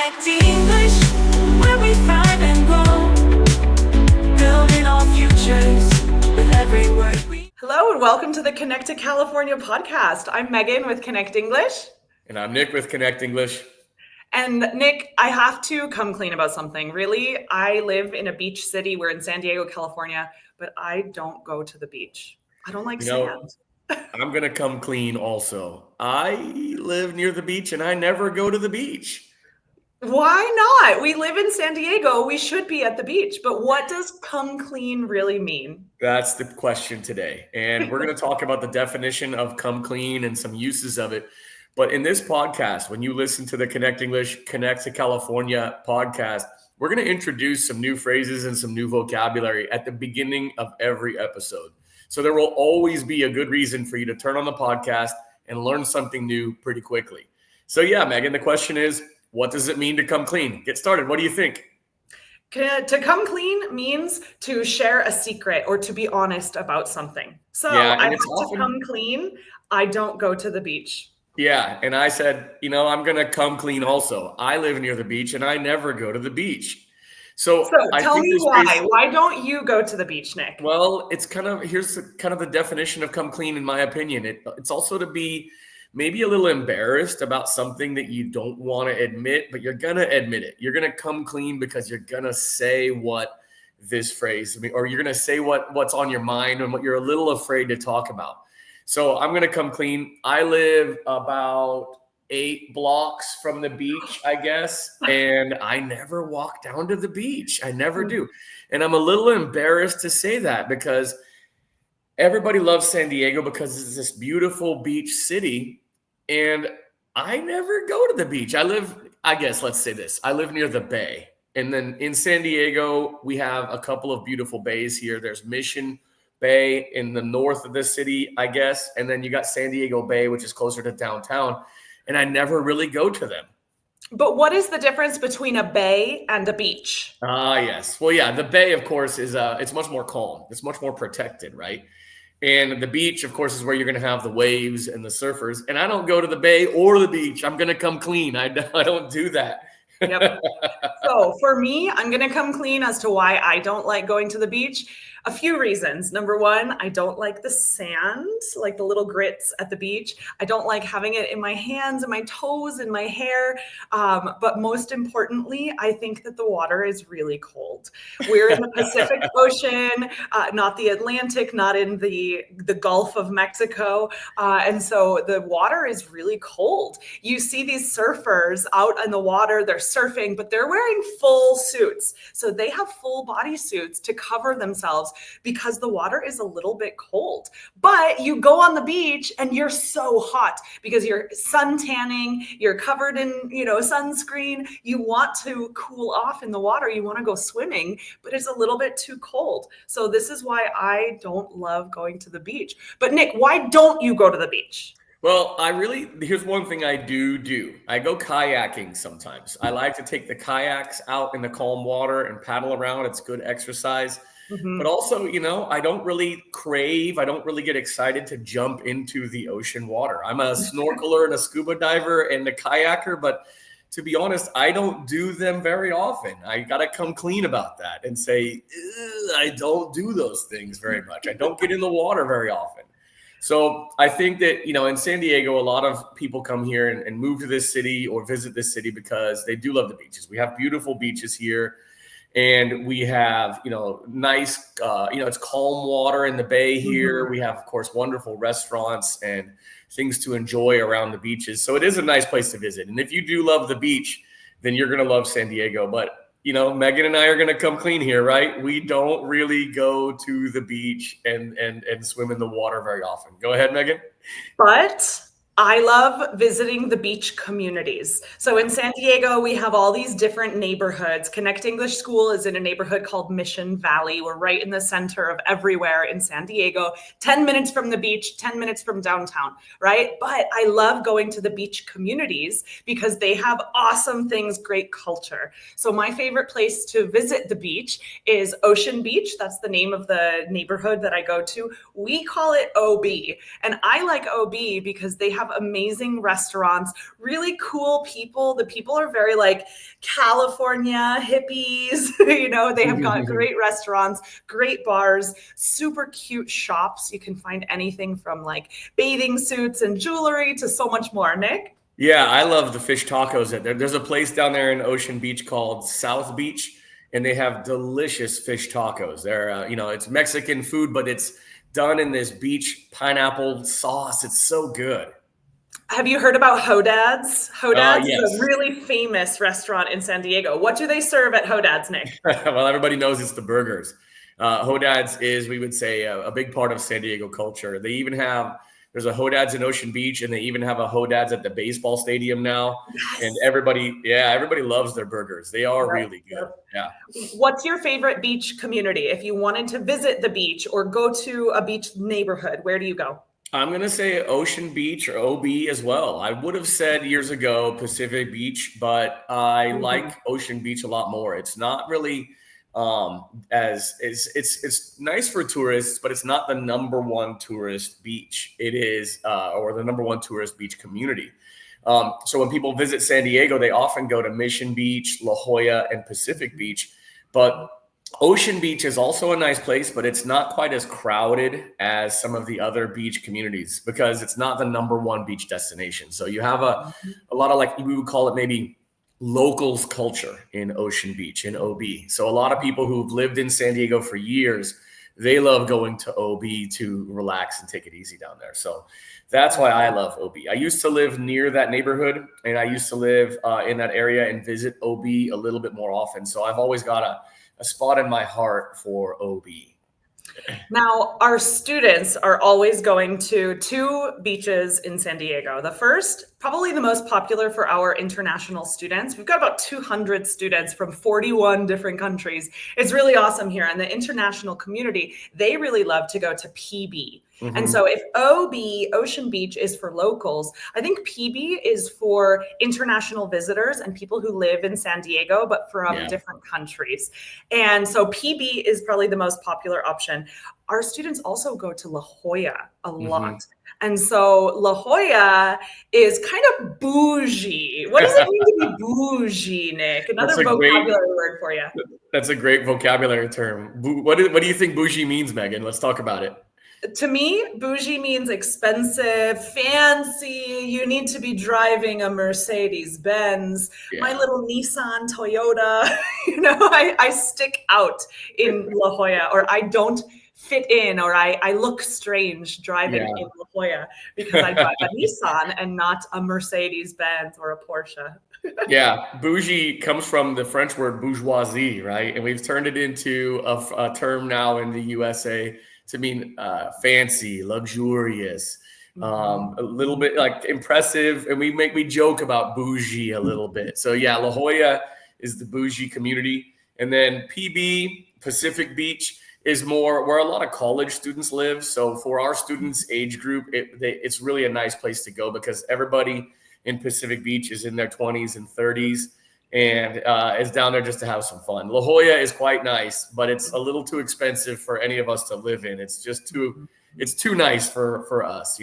Connecting English, where we thrive and grow, building our futures with every word we... Hello and welcome to the Connect to California podcast. I'm Megan with Connect English. And I'm Nick with Connect English. And Nick, I have to come clean about something. Really, I live in a beach city. We're in San Diego, California, but I don't go to the beach. I don't like sand. I'm going to come clean also. I live near the beach and I never go to the beach. Why not? We live in San Diego. We should be at the beach. But what does come clean really mean? That's the question today. And we're going to talk about the definition of come clean and some uses of it. But in this podcast, when you listen to the Connect English, Connect to California podcast, we're going to introduce some new phrases and some new vocabulary at the beginning of every episode. So there will always be a good reason for you to turn on the podcast and learn something new pretty quickly. So yeah, Megan, the question is, what does it mean to come clean? Get started. What do you think? To come clean means to share a secret or to be honest about something. So Yeah, I have to come clean. I don't go to the beach. Yeah, and I said, I'm going to come clean also. I live near the beach and I never go to the beach. So tell me why. Why don't you go to the beach, Nick? Well, here's the definition of come clean, in my opinion. It's also to be maybe a little embarrassed about something that you don't want to admit, but you're going to admit it. You're going to come clean because you're going to say what this phrase, or you're going to say what's on your mind and what you're a little afraid to talk about. So I'm going to come clean. I live about 8 blocks from the beach, I guess, and I never walk down to the beach. I never do. And I'm a little embarrassed to say that because everybody loves San Diego because it's this beautiful beach city, and I never go to the beach. Let's say this. I live near the bay. And then in San Diego, we have a couple of beautiful bays here. There's Mission Bay in the north of the city, I guess. And then you got San Diego Bay, which is closer to downtown. And I never really go to them. But what is the difference between a bay and a beach? Yes. Well, yeah, the bay, of course, is it's much more calm. It's much more protected, right? And the beach, of course, is where you're going to have the waves and the surfers. And I don't go to the bay or the beach. I'm going to come clean. I don't do that. Yep. So for me, I'm going to come clean as to why I don't like going to the beach. A few reasons. Number one, I don't like the sand, like the little grits at the beach. I don't like having it in my hands and my toes and my hair. But most importantly, I think that the water is really cold. We're in the Pacific Ocean, not the Atlantic, not in the Gulf of Mexico. And so the water is really cold. You see these surfers out in the water, they're surfing, but they're wearing full suits. So they have full body suits to cover themselves because the water is a little bit cold. But you go on the beach and you're so hot because you're sun tanning, you're covered in, sunscreen. You want to cool off in the water. You want to go swimming, but it's a little bit too cold. So this is why I don't love going to the beach. But Nick, why don't you go to the beach? Well, here's one thing I do. I go kayaking sometimes. I like to take the kayaks out in the calm water and paddle around. It's good exercise. Mm-hmm. But also, I don't really get excited to jump into the ocean water. I'm a snorkeler and a scuba diver and a kayaker, but to be honest, I don't do them very often. I got to come clean about that and say, I don't do those things very much. I don't get in the water very often. So I think that, in San Diego, a lot of people come here and move to this city or visit this city because they do love the beaches. We have beautiful beaches here. And we have, nice, it's calm water in the bay here. Mm-hmm. We have, of course, wonderful restaurants and things to enjoy around the beaches. So it is a nice place to visit. And if you do love the beach, then you're going to love San Diego. But, Megan and I are going to come clean here, right? We don't really go to the beach and swim in the water very often. Go ahead, Megan. But I love visiting the beach communities. So in San Diego, we have all these different neighborhoods. Connect English School is in a neighborhood called Mission Valley. We're right in the center of everywhere in San Diego, 10 minutes from the beach, 10 minutes from downtown, right? But I love going to the beach communities because they have awesome things, great culture. So my favorite place to visit the beach is Ocean Beach. That's the name of the neighborhood that I go to. We call it OB. And I like OB because they have have amazing restaurants, really cool people. The people are very like California hippies. They have got great restaurants, great bars, super cute shops. You can find anything from like bathing suits and jewelry to so much more. Nick? Yeah, I love the fish tacos. There's a place down there in Ocean Beach called South Beach, and they have delicious fish tacos. They're, it's Mexican food, but it's done in this beach pineapple sauce. It's so good. Have you heard about Hodad's? Hodad's Yes. is a really famous restaurant in San Diego. What do they serve at Hodad's, Nick? Well, everybody knows it's the burgers. Hodad's is, we would say, a big part of San Diego culture. They even have, there's a Hodad's in Ocean Beach, and they even have a Hodad's at the baseball stadium now. Yes. And everybody loves their burgers. They are really good. Yeah. What's your favorite beach community? If you wanted to visit the beach or go to a beach neighborhood, where do you go? I'm going to say Ocean Beach or OB as well. I would have said years ago Pacific Beach, but I like Ocean Beach a lot more. It's not really it's nice for tourists, but it's not the number one tourist beach. It is or the number one tourist beach community. So when people visit San Diego, they often go to Mission Beach, La Jolla, and Pacific Beach. But Ocean Beach is also a nice place, but it's not quite as crowded as some of the other beach communities because it's not the number one beach destination. So you have a lot of, like, we would call it maybe locals culture in Ocean Beach, in OB. So a lot of people who've lived in San Diego for years, they love going to OB to relax and take it easy down there. So that's why I love OB. I used to live near that neighborhood, and I used to live in that area and visit OB a little bit more often. So I've always got a spot in my heart for OB. Now, our students are always going to two beaches in San Diego. The first, probably the most popular for our international students. We've got about 200 students from 41 different countries. It's really awesome here. And the international community, they really love to go to PB. And so if OB, Ocean Beach, is for locals, I think PB is for international visitors and people who live in San Diego, but from different countries. And so PB is probably the most popular option. Our students also go to La Jolla a lot. And so La Jolla is kind of bougie. What does it mean to be bougie, Nick? Another vocabulary word for you. That's a great vocabulary term. What do you think bougie means, Megan? Let's talk about it. To me, bougie means expensive, fancy. You need to be driving a Mercedes Benz. My little Nissan Toyota. I stick out in La Jolla, or I don't fit in, or I look strange driving in La Jolla because I drive a Nissan and not a Mercedes Benz or a Porsche. Bougie comes from the French word bourgeoisie, right? And we've turned it into a term now in the USA to mean fancy, luxurious, a little bit like impressive. And we joke about bougie a little bit. So La Jolla is the bougie community. And then PB, Pacific Beach, is more where a lot of college students live. So for our students' age group, it's really a nice place to go because everybody in Pacific Beach is in their 20s and 30s. And is down there just to have some fun. La Jolla is quite nice, but it's a little too expensive for any of us to live in. It's just too nice for us,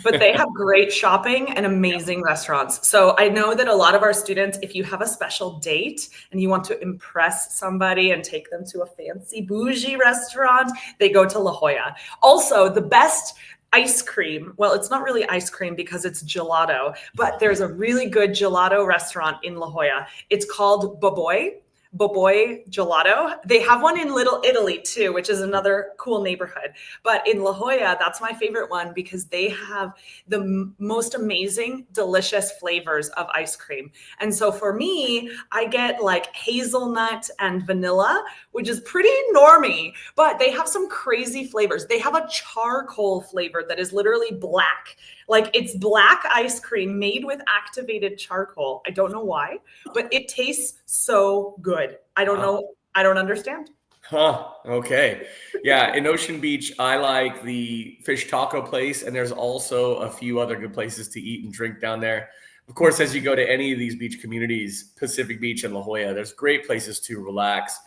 But they have great shopping and amazing restaurants. So I know that a lot of our students, if you have a special date and you want to impress somebody and take them to a fancy bougie restaurant, they go to La Jolla. Also, the best ice cream. Well, it's not really ice cream because it's gelato, but there's a really good gelato restaurant in La Jolla. It's called Boboy Gelato. They have one in Little Italy too, which is another cool neighborhood. But in La Jolla, that's my favorite one because they have the most amazing, delicious flavors of ice cream. And so for me, I get like hazelnut and vanilla, which is pretty normy, but they have some crazy flavors. They have a charcoal flavor that is literally black. Like it's black ice cream made with activated charcoal. I don't know why, but it tastes so good. I don't know. I don't understand. Okay. Yeah. In Ocean Beach, I like the fish taco place. And there's also a few other good places to eat and drink down there. Of course, as you go to any of these beach communities, Pacific Beach and La Jolla, there's great places to relax.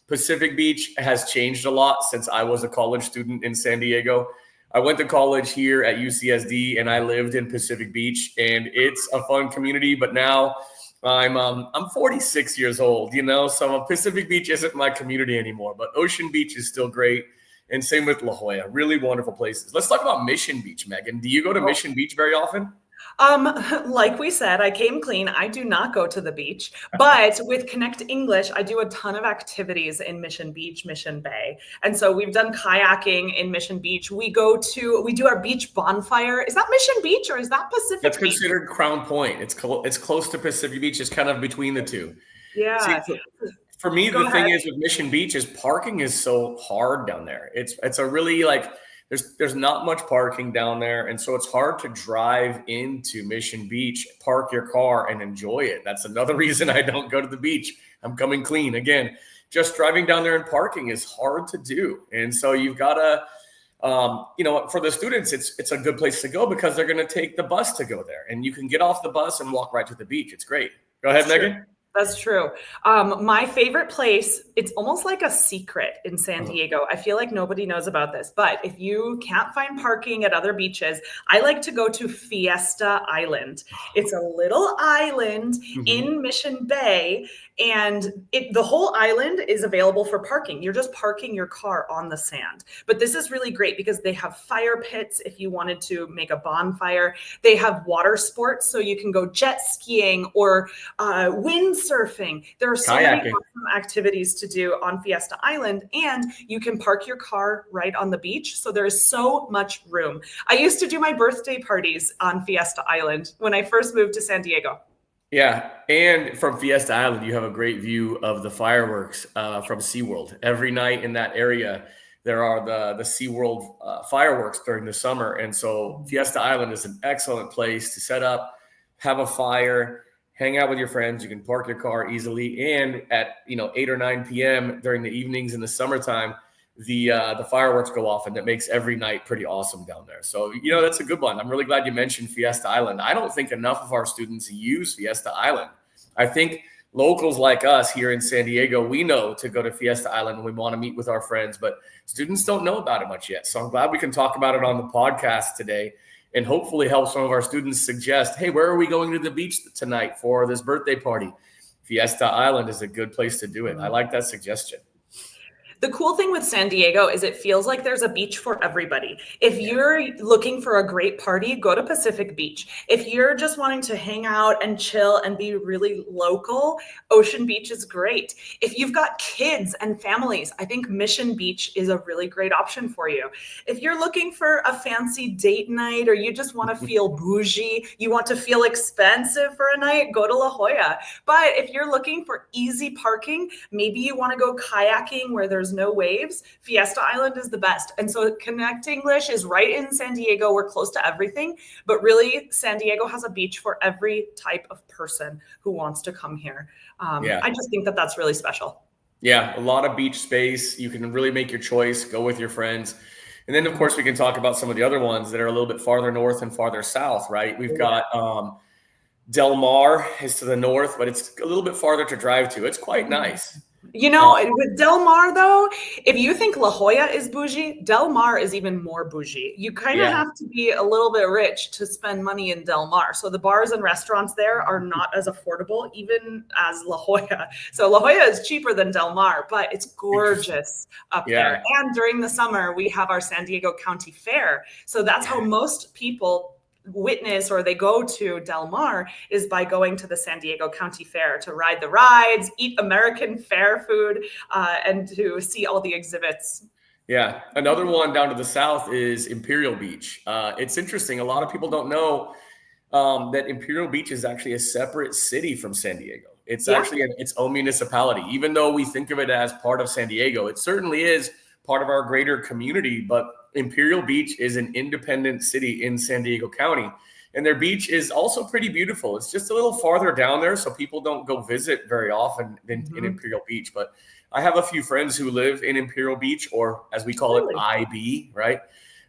Pacific Beach has changed a lot since I was a college student in San Diego. I went to college here at UCSD, and I lived in Pacific Beach, and it's a fun community. But now I'm 46 years old, so Pacific Beach isn't my community anymore. But Ocean Beach is still great, and same with La Jolla. Really wonderful places. Let's talk about Mission Beach, Megan. Do you go to Mission Beach very often? Like we said, I came clean. I do not go to the beach, but with Connect English, I do a ton of activities in Mission Beach, Mission Bay. And so we've done kayaking in Mission Beach. We do our beach bonfire. Is that Mission Beach or is that Pacific That's Beach? considered Crown Point. It's close to Pacific Beach. It's kind of between the two. Yeah. See, for me, Go the thing ahead. is with Mission Beach is parking is so hard down there. It's a really there's not much parking down there, and so it's hard to drive into Mission Beach, park your car, and enjoy it. That's another reason I don't go to the beach. I'm coming clean again. Just driving down there and parking is hard to do, and so you've got to, for the students, it's a good place to go because they're going to take the bus to go there, and you can get off the bus and walk right to the beach. It's great. Go ahead, Megan. That's true. My favorite place, it's almost like a secret in San Diego. I feel like nobody knows about this, but if you can't find parking at other beaches, I like to go to Fiesta Island. It's a little island in Mission Bay, and the whole island is available for parking. You're just parking your car on the sand. But this is really great because they have fire pits if you wanted to make a bonfire. They have water sports, so you can go jet skiing or windsurfing. There are so many awesome activities to do on Fiesta Island, and you can park your car right on the beach. So there is so much room. I used to do my birthday parties on Fiesta Island when I first moved to San Diego. Yeah, and from Fiesta Island, you have a great view of the fireworks from SeaWorld. Every night in that area, there are the SeaWorld fireworks during the summer. And so Fiesta Island is an excellent place to set up, have a fire, hang out with your friends. You can park your car easily. And at 8 or 9 p.m. during the evenings in the summertime, the fireworks go off, and that makes every night pretty awesome down there. So, that's a good one. I'm really glad you mentioned Fiesta Island. I don't think enough of our students use Fiesta Island. I think locals like us here in San Diego, we know to go to Fiesta Island when we want to meet with our friends, but students don't know about it much yet. So I'm glad we can talk about it on the podcast today and hopefully help some of our students suggest, hey, where are we going to the beach tonight for this birthday party? Fiesta Island is a good place to do it. I like that suggestion. The cool thing with San Diego is it feels like there's a beach for everybody. If you're looking for a great party, go to Pacific Beach. If you're just wanting to hang out and chill and be really local, Ocean Beach is great. If you've got kids and families, I think Mission Beach is a really great option for you. If you're looking for a fancy date night or you just want to feel bougie, you want to feel expensive for a night, go to La Jolla. But if you're looking for easy parking, maybe you want to go kayaking where there's no waves, Fiesta Island is the best. And so Connect English is right in San Diego. We're close to everything, but really San Diego has a beach for every type of person who wants to come here. I just think that that's really special. Yeah, a lot of beach space. You can really make your choice, go with your friends. And then, of course, we can talk about some of the other ones that are a little bit farther north and farther south, right? We've got Del Mar is to the north, but it's a little bit farther to drive to. It's quite nice. With Del Mar, though, if you think La Jolla is bougie, Del Mar is even more bougie. You kind of have to be a little bit rich to spend money in Del Mar. So the bars and restaurants there are not as affordable, even as La Jolla. So La Jolla is cheaper than Del Mar, but it's gorgeous up there. And during the summer, we have our San Diego County Fair. So that's how most people witness or they go to Del Mar is by going to the San Diego County Fair to ride the rides, eat American fair food, and to see all the exhibits. Yeah. Another one down to the south is Imperial Beach. It's interesting. A lot of people don't know that Imperial Beach is actually a separate city from San Diego. It's actually its own municipality. Even though we think of it as part of San Diego, it certainly is part of our greater community, but Imperial Beach is an independent city in San Diego County, and their beach is also pretty beautiful. It's just a little farther down there, so people don't go visit very often in Imperial Beach. But I have a few friends who live in Imperial Beach, or as we call it, IB, right?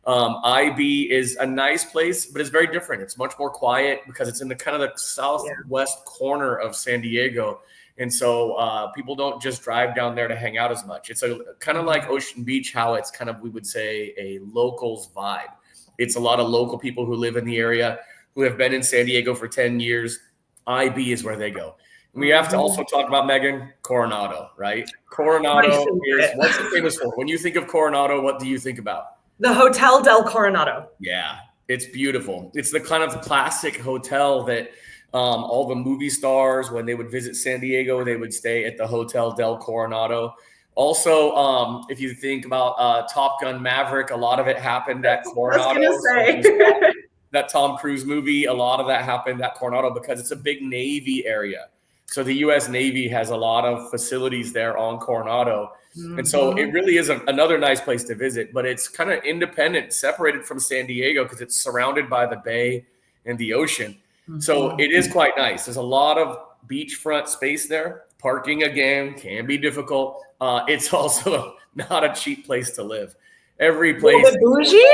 IB is a nice place, but it's very different. It's much more quiet because it's in the kind of the southwest corner of San Diego. And so people don't just drive down there to hang out as much. It's a kind of like Ocean Beach, how it's kind of, we would say, a locals vibe. It's a lot of local people who live in the area, who have been in San Diego for 10 years. IB is where they go. We have to also talk about, Megan, Coronado, right? Coronado is, what's it famous for? When you think of Coronado, what do you think about? The Hotel del Coronado. Yeah, it's beautiful. It's the kind of classic hotel that all the movie stars, when they would visit San Diego, they would stay at the Hotel del Coronado. Also, if you think about Top Gun Maverick, a lot of it happened at Coronado. I was going to say. That Tom Cruise movie, a lot of that happened at Coronado because it's a big Navy area. So the U.S. Navy has a lot of facilities there on Coronado. And so it really is another nice place to visit, but it's kind of independent, separated from San Diego because it's surrounded by the bay and the ocean. So it is quite nice. There's a lot of beachfront space there. Parking, again, can be difficult. It's also not a cheap place to live. Every place. Bougie?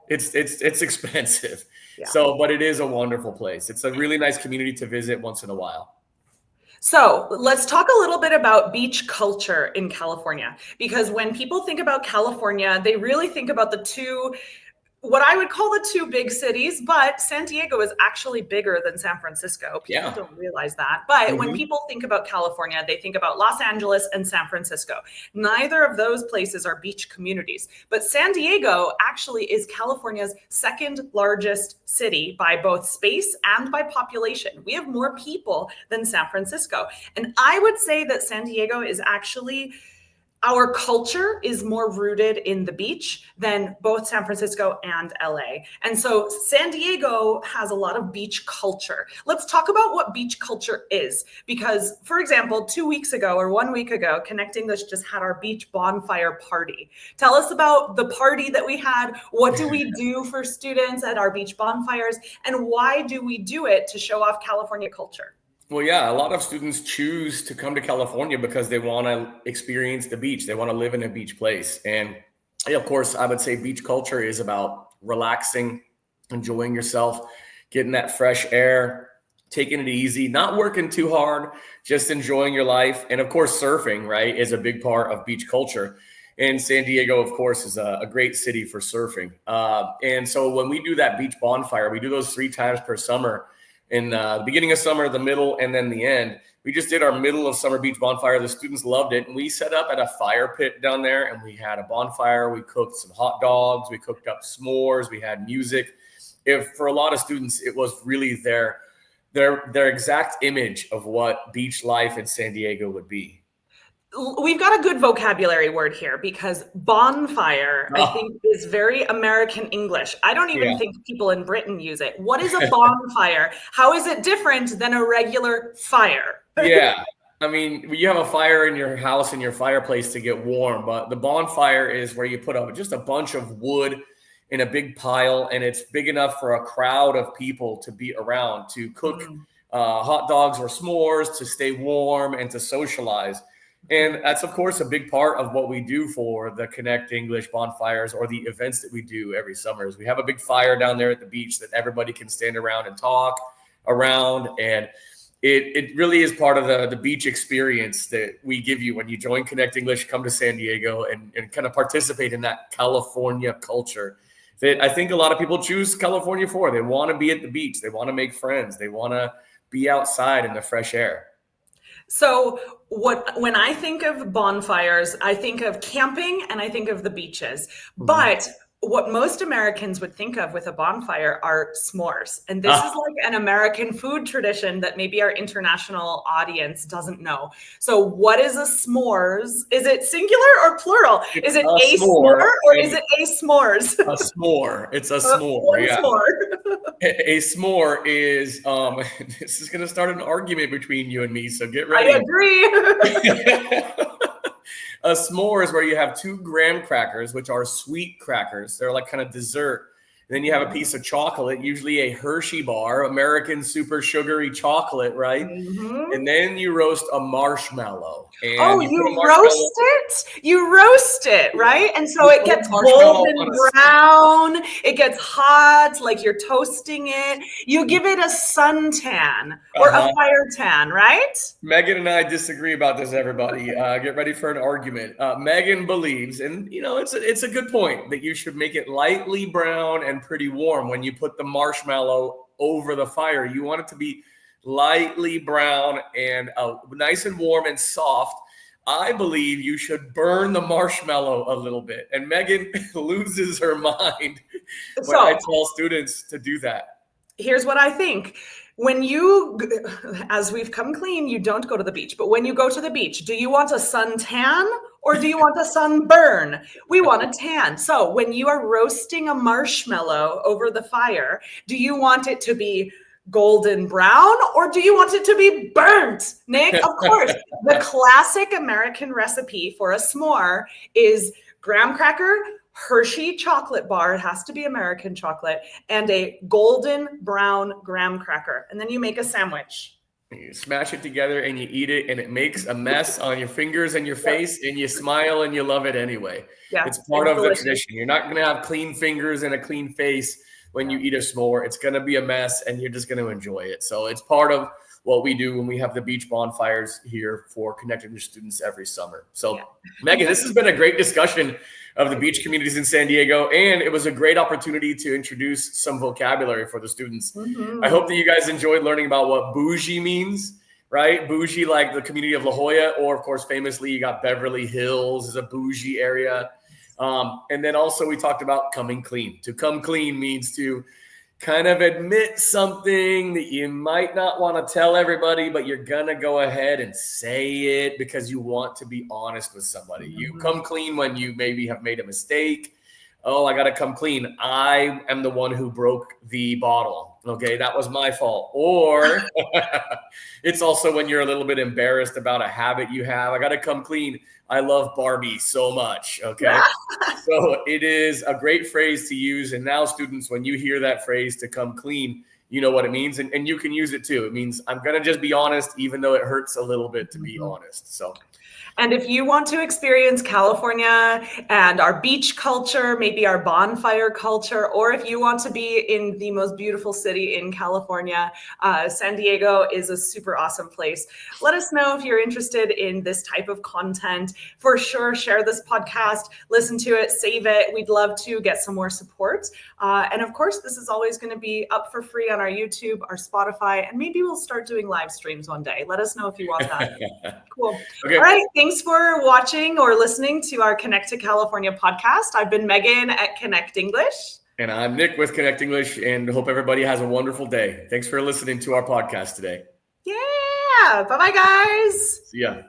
It's expensive. Yeah. So, but it is a wonderful place. It's a really nice community to visit once in a while. So let's talk a little bit about beach culture in California, because when people think about California, they really think about what I would call the two big cities, but San Diego is actually bigger than San Francisco. People don't realize that. But when people think about California, they think about Los Angeles and San Francisco. Neither of those places are beach communities. But San Diego actually is California's second largest city by both space and by population. We have more people than San Francisco. And I would say that San Diego is actually, our culture is more rooted in the beach than both San Francisco and LA. And so San Diego has a lot of beach culture. Let's talk about what beach culture is. Because, for example, 2 weeks ago or 1 week ago, Connect English just had our beach bonfire party. Tell us about the party that we had. What do we do for students at our beach bonfires? And why do we do it to show off California culture? Well, yeah, a lot of students choose to come to California because they want to experience the beach. They want to live in a beach place. And of course, I would say beach culture is about relaxing, enjoying yourself, getting that fresh air, taking it easy, not working too hard, just enjoying your life. And of course, surfing, right, is a big part of beach culture. And San Diego, of course, is a great city for surfing. And so when we do that beach bonfire, we do those 3 times per summer. In the beginning of summer, the middle, and then the end. We just did our middle of summer beach bonfire. The students loved it. And we set up at a fire pit down there, and we had a bonfire. We cooked some hot dogs. We cooked up s'mores. We had music. For a lot of students, it was really their exact image of what beach life in San Diego would be. We've got a good vocabulary word here, because bonfire, I think, is very American English. I don't even think people in Britain use it. What is a bonfire? How is it different than a regular fire? Yeah. I mean, you have a fire in your house, in your fireplace to get warm, but the bonfire is where you put up just a bunch of wood in a big pile, and it's big enough for a crowd of people to be around, to cook hot dogs or s'mores, to stay warm and to socialize. And that's, of course, a big part of what we do for the Connect English bonfires, or the events that we do every summer. Is we have a big fire down there at the beach that everybody can stand around and talk around. And it really is part of the beach experience that we give you when you join Connect English, come to San Diego, and kind of participate in that California culture that I think a lot of people choose California for. They want to be at the beach. They want to make friends. They want to be outside in the fresh air. So when I think of bonfires, I think of camping and I think of the beaches. But what most Americans would think of with a bonfire are s'mores. And this is like an American food tradition that maybe our international audience doesn't know. So what is a s'mores? Is it singular or plural? Is it a s'more or is it a s'mores? A s'more. It's a s'more. Yeah. A s'more is, this is going to start an argument between you and me, so get ready. I agree. A s'more is where you have 2 graham crackers, which are sweet crackers. They're like kind of dessert. And then you have a piece of chocolate, usually a Hershey bar, American super sugary chocolate, right? And then you roast a marshmallow. And Oh, you put a you marshmallow. roast it? You roast it, right? And so You it put a gets marshmallow golden on a stick. brown. It gets hot, like you're toasting it. You give it a suntan or a fire tan, right? Megan and I disagree about this, everybody. Get ready for an argument. Megan believes, and it's a good point, that you should make it lightly brown and pretty warm when you put the marshmallow over the fire. You want it to be lightly brown and nice and warm and soft. I believe you should burn the marshmallow a little bit. And Megan loses her mind when I tell students to do that. Here's what I think. When you, as we've come clean, you don't go to the beach. But when you go to the beach, do you want a suntan or do you want a sunburn? We want a tan. So when you are roasting a marshmallow over the fire, do you want it to be golden brown or do you want it to be burnt? Nick, of course. The classic American recipe for a s'more is graham cracker, Hershey chocolate bar, it has to be American chocolate, and a golden brown graham cracker. And then you make a sandwich. You smash it together and you eat it, and it makes a mess on your fingers and your face, and you smile and you love it anyway. Yeah, it's part of the tradition. You're not going to have clean fingers and a clean face when you eat a s'more. It's going to be a mess, and you're just going to enjoy it. So it's part of what we do when we have the beach bonfires here for Connecting with Students every summer. So, Megan, this has been a great discussion of the beach communities in San Diego, and it was a great opportunity to introduce some vocabulary for the students. I hope that you guys enjoyed learning about what bougie means, right? Bougie, like the community of La Jolla, or of course, famously, you got Beverly Hills is a bougie area. And then also we talked about coming clean. To come clean means to kind of admit something that you might not want to tell everybody, but you're going to go ahead and say it because you want to be honest with somebody. You come clean when you maybe have made a mistake. Oh, I got to come clean. I am the one who broke the bottle. Okay, that was my fault. Or it's also when you're a little bit embarrassed about a habit you have. I got to come clean. I love Barbie so much. Okay. So it is a great phrase to use. And now, students, when you hear that phrase to come clean, you know what it means. And you can use it too. It means I'm going to just be honest, even though it hurts a little bit to be honest. So. And if you want to experience California and our beach culture, maybe our bonfire culture, or if you want to be in the most beautiful city in California, San Diego is a super awesome place. Let us know if you're interested in this type of content. For sure, share this podcast, listen to it, save it. We'd love to get some more support. And of course, this is always going to be up for free on our YouTube, our Spotify, and maybe we'll start doing live streams one day. Let us know if you want that. Cool. Okay. All right. Thanks for watching or listening to our Connect to California podcast. I've been Megan at Connect English. And I'm Nick with Connect English, and hope everybody has a wonderful day. Thanks for listening to our podcast today. Yeah. Bye-bye, guys. See ya.